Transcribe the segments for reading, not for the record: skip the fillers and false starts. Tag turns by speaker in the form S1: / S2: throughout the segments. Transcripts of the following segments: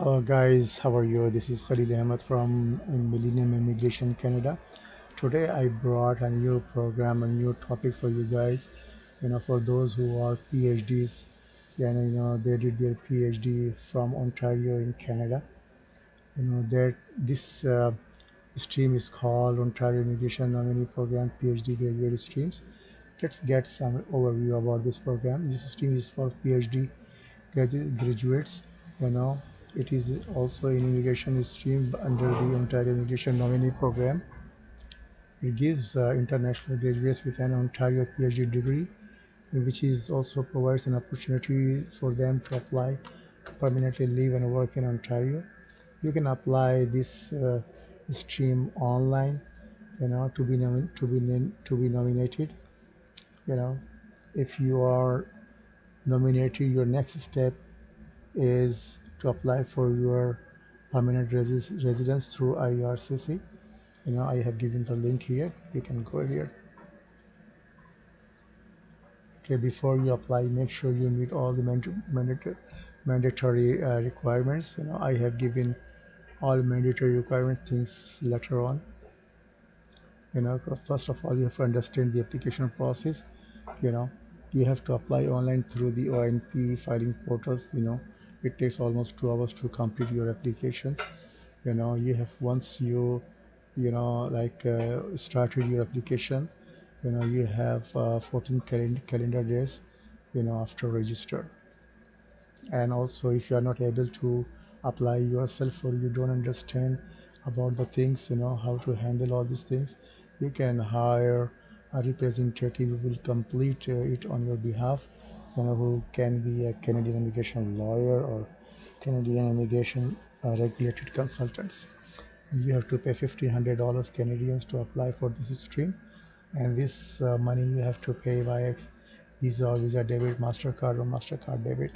S1: Hello guys, how are you? This is Khalil Ahmed from MILLENNIUM Immigration Canada. Today I brought a new program, a new topic for you guys. For those who are PhDs, they did their PhD from Ontario in Canada. That this stream is called Ontario Immigration Nominee Program PhD graduate streams. Let's get some overview about this program. This stream is for PhD graduates. you know it is also an immigration stream under the Ontario Immigration Nominee Program. It gives international graduates with an Ontario PhD degree, which is also provides an opportunity for them to apply to permanently live and work in Ontario. You can apply this stream online, to be nominated. you know if you are nominated, your next step is to apply for your permanent residence through ircc. I have given the link here. You can go here. Okay, before you apply, make sure you meet all the mandatory requirements. I have given all mandatory requirements things later on. First of all, you have to understand the application process. you know you have to apply online through the OINP filing portals. It takes almost 2 hours to complete your applications. You have, once you started your application, you have 14 calendar days after register. And also, if you are not able to apply yourself, or you don't understand about the things, how to handle all these things, you can hire a representative who will complete it on your behalf, who can be a Canadian immigration lawyer or Canadian immigration regulated consultants. And you have to pay $1,500 Canadians to apply for this stream. And this money you have to pay via Visa debit, MasterCard, or MasterCard debit.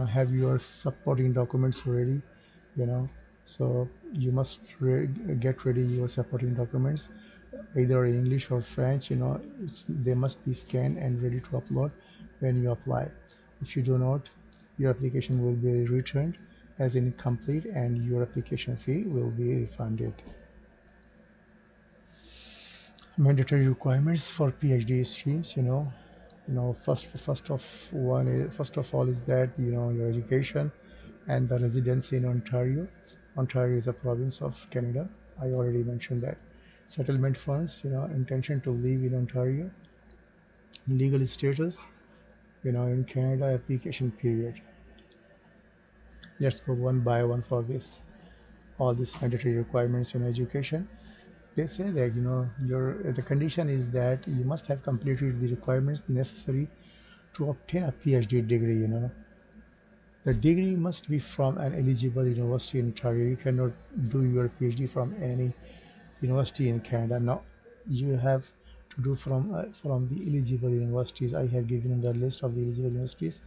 S1: Have your supporting documents ready. you know so you must get ready your supporting documents, either English or French. They must be scanned and ready to upload when you apply. If you do not, your application will be returned as incomplete, and your application fee will be refunded. Mandatory requirements for PhD streams. First of all is that your education and the residency in Ontario. Ontario is a province of Canada. I already mentioned that. Settlement funds, intention to live in Ontario. Legal status, in Canada. Application period. Let's go one by one for this. All these mandatory requirements in education. They say that your the condition is that you must have completed the requirements necessary to obtain a PhD degree. The degree must be from an eligible university in Ontario. You cannot do your PhD from any university in Canada. No, you have to do from the eligible universities. I have given the list of the eligible universities,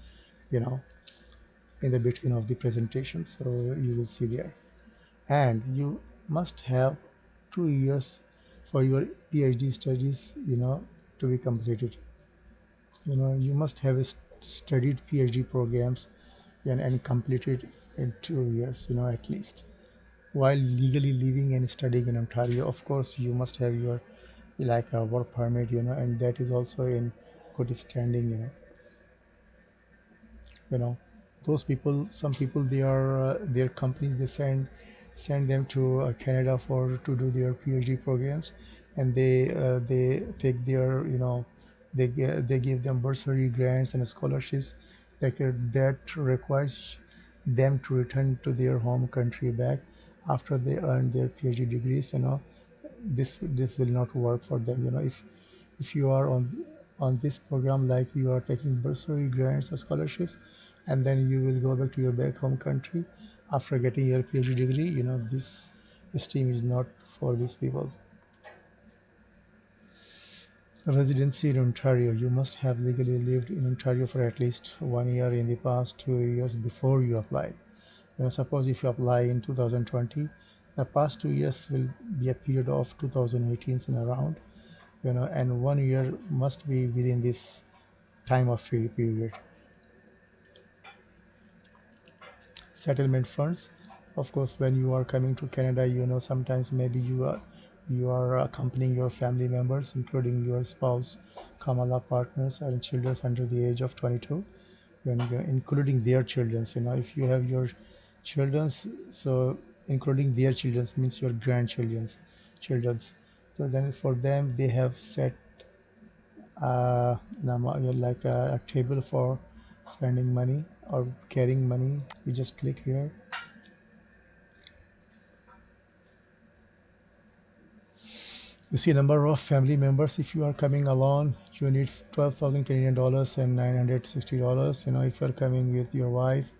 S1: you know, in the between of the presentation, so you will see there. And you must have 2 years for your PhD studies, to be completed. You must have studied PhD programs and completed in 2 years, at least. While legally living and studying in Ontario, of course, you must have your like a work permit, and that is also in good standing. you know those people, some people, they are their companies, they send them to Canada for to do their PhD programs, and they take their, they give them bursary grants and scholarships that requires them to return to their home country back after they earn their PhD degrees. This will not work for them. If you are on this program, like you are taking bursary grants or scholarships, and then you will go back to your back home country after getting your PhD degree, this stream is not for these people. Residency in Ontario. You must have legally lived in Ontario for at least 1 year in the past 2 years before you apply. Suppose if you apply in 2020, the past 2 years will be a period of 2018 and around, and 1 year must be within this time of period. settlement funds. Of course, when you are coming to Canada, sometimes maybe you are accompanying your family members, including your spouse, Kamala partners, and children under the age of 22, including their children. If you have your children's, so including their children's means your children's. So then for them, they have set like a table for spending money or carrying money. You just click here. You see number of family members. If you are coming alone, you need 12,000 Canadian dollars and $960. If you're coming with your wife,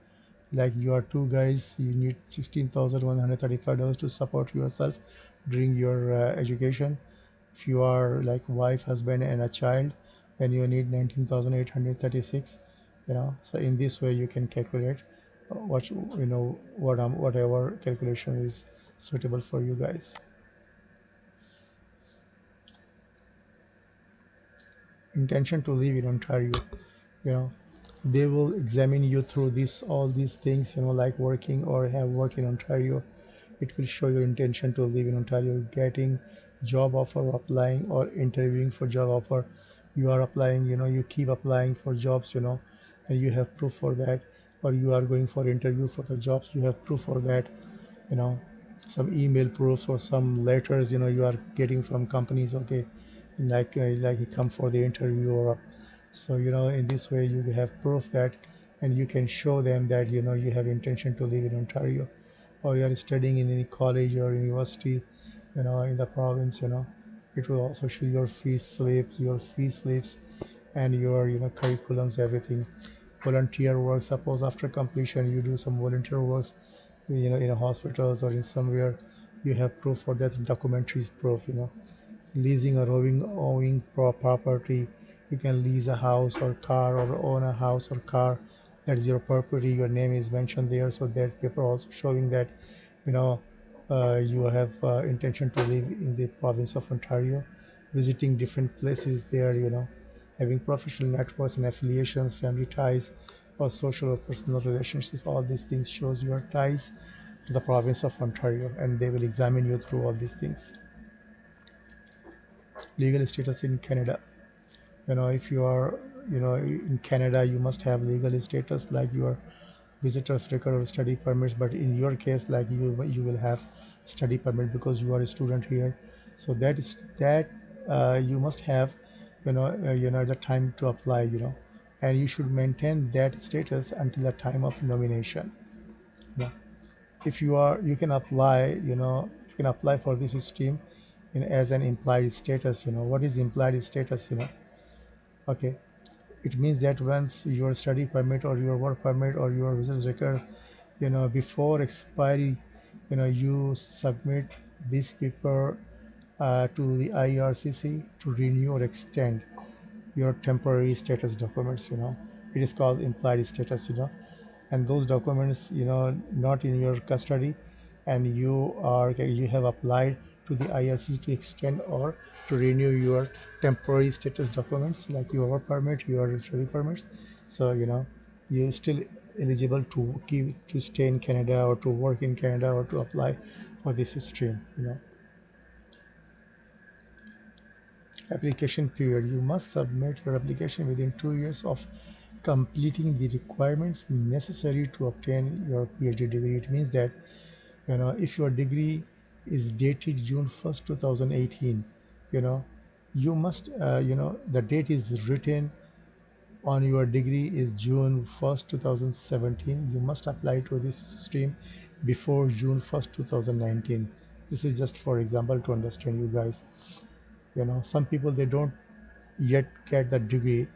S1: like you are two guys, you need $16,135 to support yourself during your education. If you are like wife, husband, and a child, then you need 19,836. So in this way you can calculate whatever calculation is suitable for you guys. Intention to live in Ontario. you know they will examine you through this all these things, like working or have worked in Ontario. It will show your intention to live in Ontario, getting job offer, applying or interviewing for job offer. You are applying, you keep applying for jobs, and you have proof for that. Or you are going for interview for the jobs, you have proof for that. you know some email proofs or some letters, you are getting from companies. Okay, like you come for the interview, or so in this way you have proof that, and you can show them that you have intention to live in Ontario, or you are studying in any college or university, in the province. It will also show your fee slips and your curriculums, everything. Volunteer work, suppose after completion you do some volunteer works, in a hospitals or in somewhere, you have proof for that. Documentary proof. Leasing or owning property. You can lease a house or car, or own a house or car. That is your property, your name is mentioned there, so that paper also showing that you know you have intention to live in the province of Ontario. Visiting different places there, having professional networks and affiliations, family ties, or social or personal relationships. All these things shows your ties to the province of Ontario, and they will examine you through all these things. Legal status in Canada. If you are, in Canada, you must have legal status like your visitor's record or study permits. But in your case, like you will have study permit because you are a student here. So that you must have, the time to apply, and you should maintain that status until the time of nomination. Yeah. If you can apply, for this stream as an implied status. What is implied status? Okay, it means that once your study permit or your work permit or your visa records, before expiry, you submit this paper to the ircc to renew or extend your temporary status documents. It is called implied status. And those documents, not in your custody, and you have applied to the IRC to extend or to renew your temporary status documents like your work permit, your study permits. So you're still eligible to stay in Canada or to work in Canada or to apply for this stream. Application period. You must submit your application within 2 years of completing the requirements necessary to obtain your PhD degree. It means that if your degree is dated June 1st, 2018, you know you must the date is written on your degree is June 1st, 2017. You must apply to this stream before June 1st, 2019. This is just for example to understand you guys. Some people, they don't yet get the degree.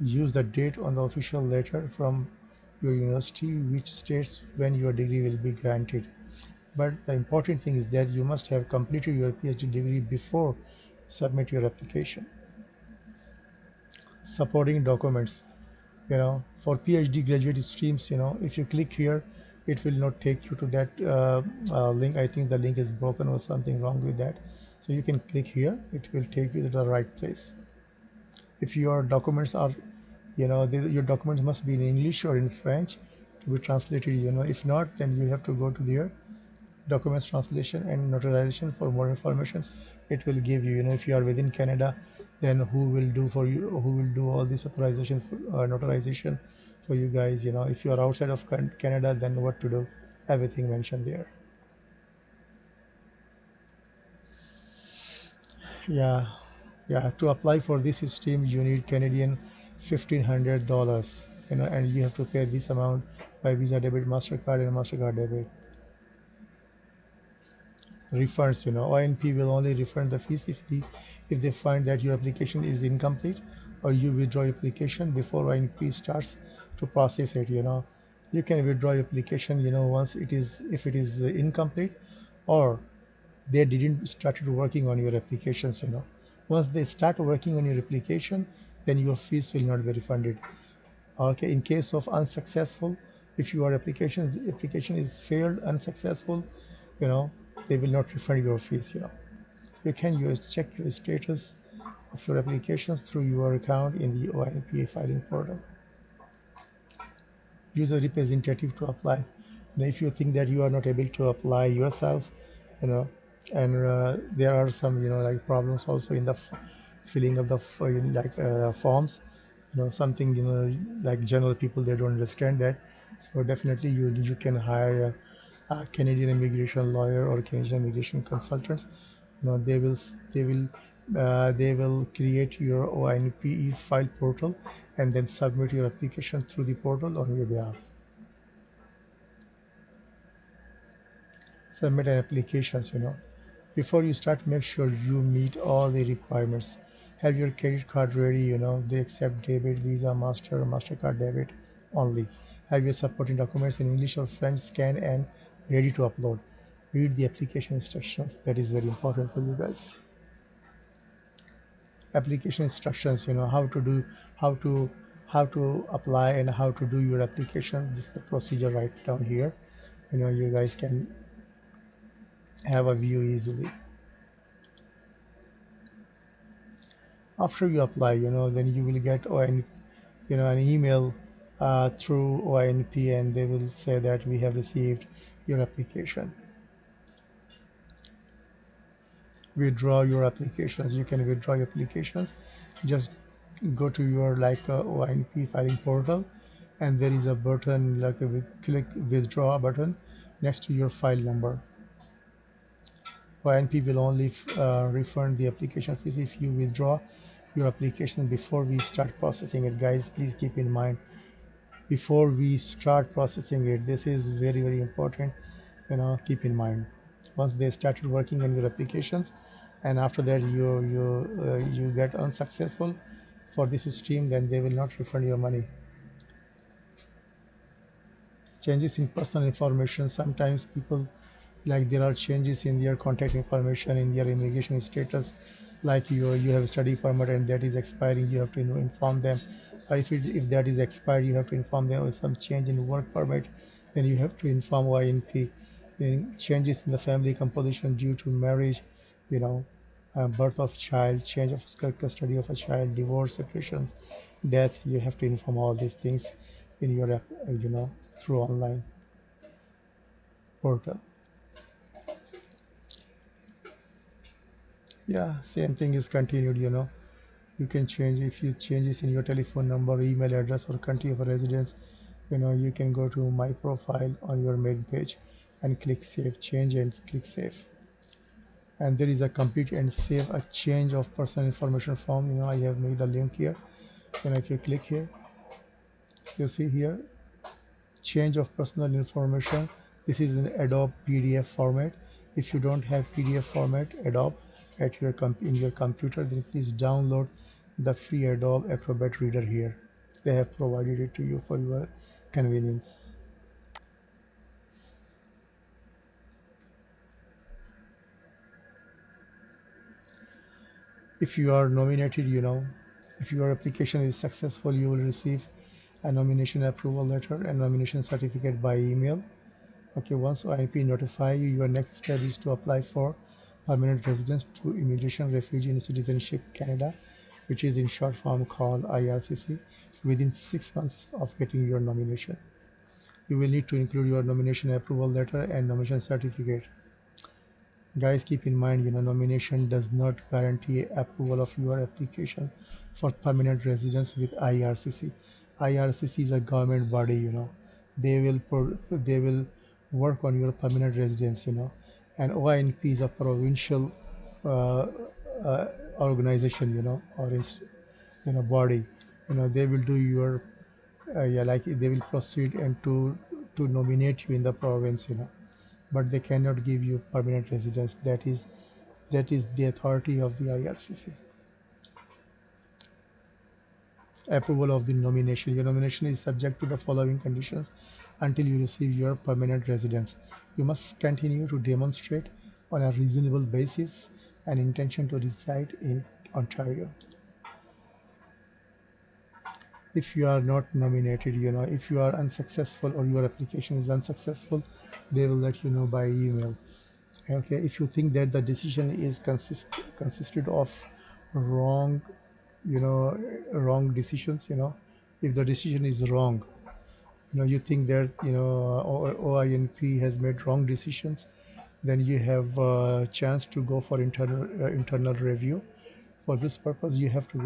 S1: Use the date on the official letter from your university which states when your degree will be granted. But the important thing is that you must have completed your PhD degree before submit your application. Supporting documents. For PhD graduate streams, if you click here, it will not take you to that link. I think the link is broken or something wrong with that. So you can click here, it will take you to the right place. If your documents are, your documents must be in English or in French. to be translated. If not, then you have to go to their documents translation and notarization for more information. It will give you, if you are within Canada, then who will do for you, who will do all this authorization notarization for you guys. If you are outside of Canada, then what to do, everything mentioned there. Yeah, yeah, to apply for this stream you need Canadian $1,500, and you have to pay this amount by Visa debit, MasterCard, and MasterCard debit. Refunds, OINP will only refund the fees if they find that your application is incomplete, or you withdraw your application before OINP starts to process it. You can withdraw your application, once it is, if it is incomplete, or they didn't started working on your applications. Once they start working on your application, then your fees will not be refunded. Okay, in case of unsuccessful, if your application is failed, unsuccessful, you know they will not refund your fees. You can check your status of your applications through your account in the OINP filing portal. Use a representative to apply. If you think that you are not able to apply yourself, you know and there are some, like problems also in the filling of the forms, something, like general people, they don't understand that. So definitely you can hire a Canadian immigration lawyer or Canadian immigration consultants. They will create your OINP file portal and then submit your application through the portal on your behalf. Submit an applications. Before you start, make sure you meet all the requirements. Have your credit card ready. They accept debit, Visa, MasterCard debit only. Have your supporting documents in English or French scanned and ready to upload. Read the application instructions. That is very important for you guys. Application instructions, how to apply and how to do your application. This is the procedure right down here. You guys can have a view easily. After you apply, then you will get an email through OINP, and they will say that we have received your application. Withdraw your applications. You can withdraw your applications. Just go to your OINP filing portal, and there is a button, like a click withdraw button next to your file number. OINP will only refund the application fees if you withdraw your application before we start processing it. Guys, please keep in mind, before we start processing it, this is very, very important. Keep in mind, once they started working on your applications, and after that you get unsuccessful for this stream, then they will not refund your money. Changes in personal information. Sometimes people, like, there are changes in their contact information, in their immigration status, like you have a study permit and that is expiring. You have to inform them. If that is expired, you have to inform them. Or some change in work permit, then you have to inform OINP. Changes in the family composition due to marriage, you know birth of child, change of custody of a child, divorce, separations, death. You have to inform all these things in your app, through online portal. Yeah, same thing is continued. You can change, if you changes in your telephone number, email address, or country of residence. You can go to my profile on your main page and click save change and click save. And there is a complete and save a change of personal information form. I have made the link here. If you click here, you see here, change of personal information. This is an Adobe PDF format. If you don't have PDF format Adobe at your in your computer, then please download the free Adobe Acrobat Reader here. They have provided it to you for your convenience. If you are nominated, if your application is successful, you will receive a nomination approval letter and nomination certificate by email. Okay, once OINP notify you, your next step is to apply for permanent residence to Immigration, Refugee and Citizenship Canada, which is in short form called IRCC, within 6 months of getting your nomination. You will need to include your nomination approval letter and nomination certificate. Guys, keep in mind, nomination does not guarantee approval of your application for permanent residence with IRCC. IRCC is a government body, they will work on your permanent residence, and OINP is a provincial uh, uh, organization, or body. They will do your yeah, like they will proceed and to nominate you in the province, but they cannot give you permanent residence. That is the authority of the IRCC. Approval of the nomination. Your nomination is subject to the following conditions until you receive your permanent residence. You must continue to demonstrate on a reasonable basis an intention to reside in Ontario. If you are not nominated, if you are unsuccessful or your application is unsuccessful, they will let you know by email. Okay, if you think that the decision is consisted of wrong, wrong decisions, if the decision is wrong, you think that OINP has made wrong decisions, then you have a chance to go for internal review. For this purpose, you have to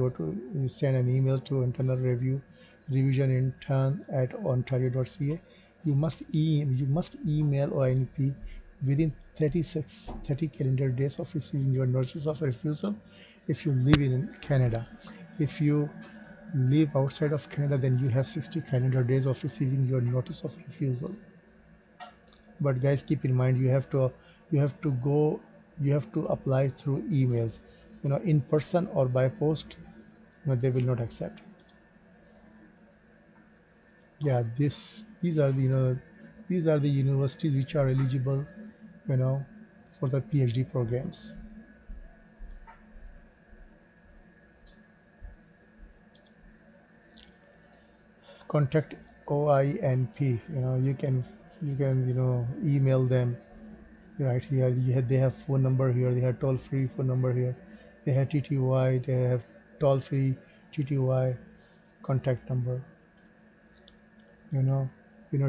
S1: you send an email to internal review revision intern at ontario.ca. You must email OINP within 30 calendar days of receiving your notice of refusal if you live in Canada. If you live outside of Canada, then you have 60 calendar days of receiving your notice of refusal. But guys, keep in mind, you have to go you have to apply through emails, in person or by post. They will not accept. Yeah, these are the universities which are eligible, you know for the PhD programs. Contact OINP. You can email them right here. They have phone number here, they have toll free phone number here, they have TTY, they have toll free TTY contact number.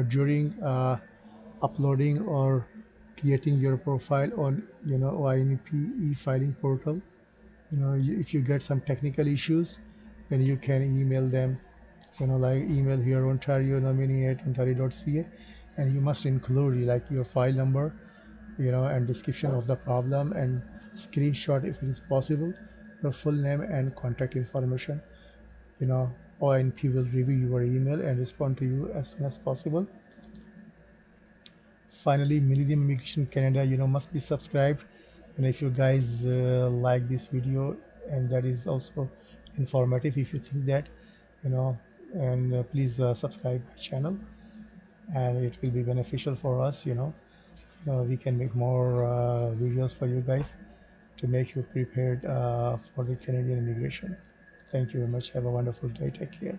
S1: During uploading or creating your profile on OINP e-filing portal, if you get some technical issues, then you can email them, like email here Ontario nominee at ontario.ca, and you must include like your file number, and description of the problem, and screenshot if it is possible, your full name and contact information. you know OINP will review your email and respond to you as soon as possible. Finally, Millennium Immigration Canada, must be subscribed. And if you guys like this video, and that is also informative, if you think that, and please subscribe my channel, and it will be beneficial for us. We can make more videos for you guys to make you prepared for the Canadian immigration. Thank you very much. Have a wonderful day. Take care.